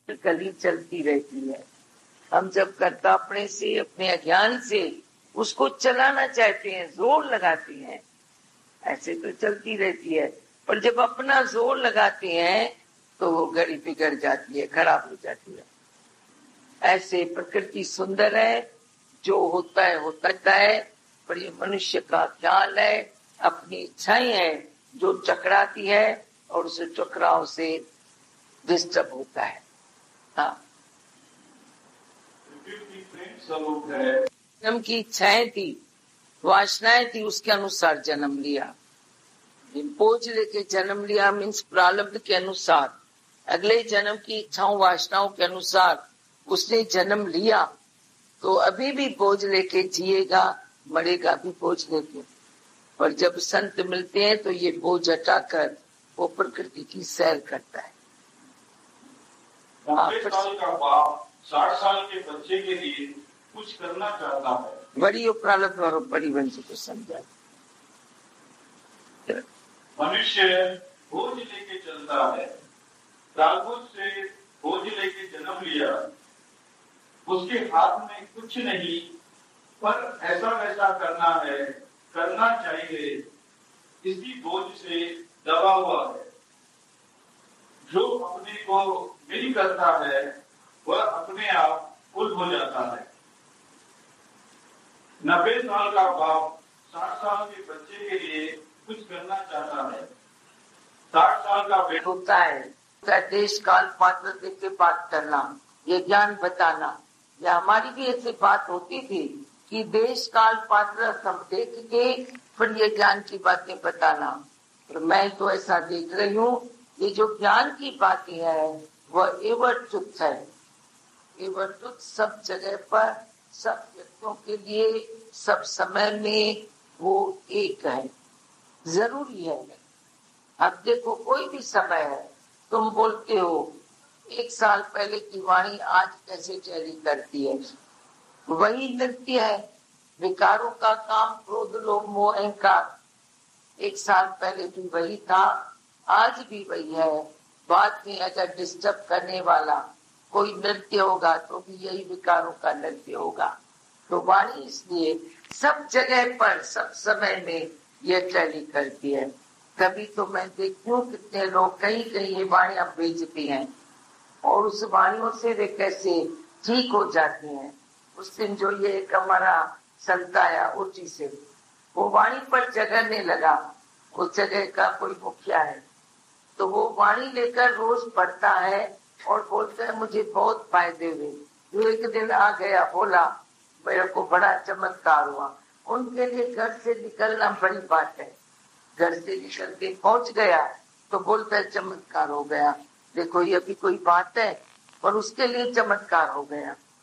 कली चलती रहती है। हम जब कर्तापने से, अपने अज्ञान से उसको चलाना चाहते हैं, जोर लगाते हैं, ऐसे तो चलती रहती है। पर जब अपना जोर लगाते हैं तो वो घड़ी बिगड़ जाती है, खराब हो जाती है। ऐसे प्रकृति सुंदर है, जो होता है होता है, पर ये मनुष्य का ख्याल है, अपनी इच्छाएं हैं जो चकराती है और उस चक्राव से डिस्टर्ब होता है। हाँ, जन्म की इच्छाएं थी, वासनाएं थी, उसके अनुसार जन्म लिया। बोझ लेके जन्म लिया मीन्स प्रारब्ध के अनुसार, अगले जन्म की इच्छाओं वासनाओं के अनुसार उसने जन्म लिया, तो अभी भी बोझ लेके जिएगा, मरेगा भी बोझ लेके। और जब संत मिलते हैं तो ये बोझ हटाकर वो प्रकृति की सैर करता है। 90 साल का बाप 60 साल के बच्चे के लिए कुछ करना चाहता है। बड़ी प्रारब्ध और परिवंश को समझा। मनुष्य बोझ लेके चलता है, प्रारब्ध से बोझ लेके जन्म लिया, उसके हाथ में कुछ नहीं, पर ऐसा वैसा करना है, करना चाहिए, इसी बोझ से दबा हुआ है। जो अपने को नहीं करता है वह अपने आप कुल हो जाता है। 90 साल का बाप 60 साल के बच्चे के लिए कुछ करना चाहता है। 60 साल का बेटा होता है देश काल पात्र देख के बात करना, ये ज्ञान बताना। या हमारी भी ऐसी बात होती थी कि देश काल पात्र सब देख के फिर ये ज्ञान की बातें बताना। और मैं तो ऐसा देख रही हूँ, ये जो ज्ञान की बातें है वह एवं तुच्छ है। एवं तुच्छ सब जगह पर, सब व्यक्तियों के लिए, सब समय में वो एक है, जरूरी है। अब देखो कोई भी समय है, तुम बोलते हो 1 साल पहले की वाणी आज कैसे चली करती है, वही नृत्य है। विकारों का काम क्रोध लोभ मोह अहंकार 1 साल पहले भी वही था, आज भी वही है। बाद में अगर डिस्टर्ब करने वाला कोई नृत्य होगा तो भी यही विकारों का नृत्य होगा। तो वाणी इसलिए सब जगह पर, सब समय में यह टैली करती है। कभी तो मैं देखती हूँ कितने लोग कहीं कहीं ये वाणियां बेचती हैं और उस वाणियों से वे कैसे ठीक हो जाती हैं। उस दिन जो ये एक हमारा संत आया उर्ची से, वो वाणी पर जगरने लगा। उस जगह का कोई मुखिया है, तो वो वाणी लेकर रोज पढ़ता है और बोलता है मुझे बहुत फायदे हुए। जो एक दिन आ गया, बोला मेरे को बड़ा चमत्कार हुआ। उनके लिए घर से निकलना बड़ी बात है। घर से निकल के पहुंच गया तो बोलता है चमत्कार हो गया। देखो ये भी कोई बात है, पर उसके लिए चमत्कार हो गया।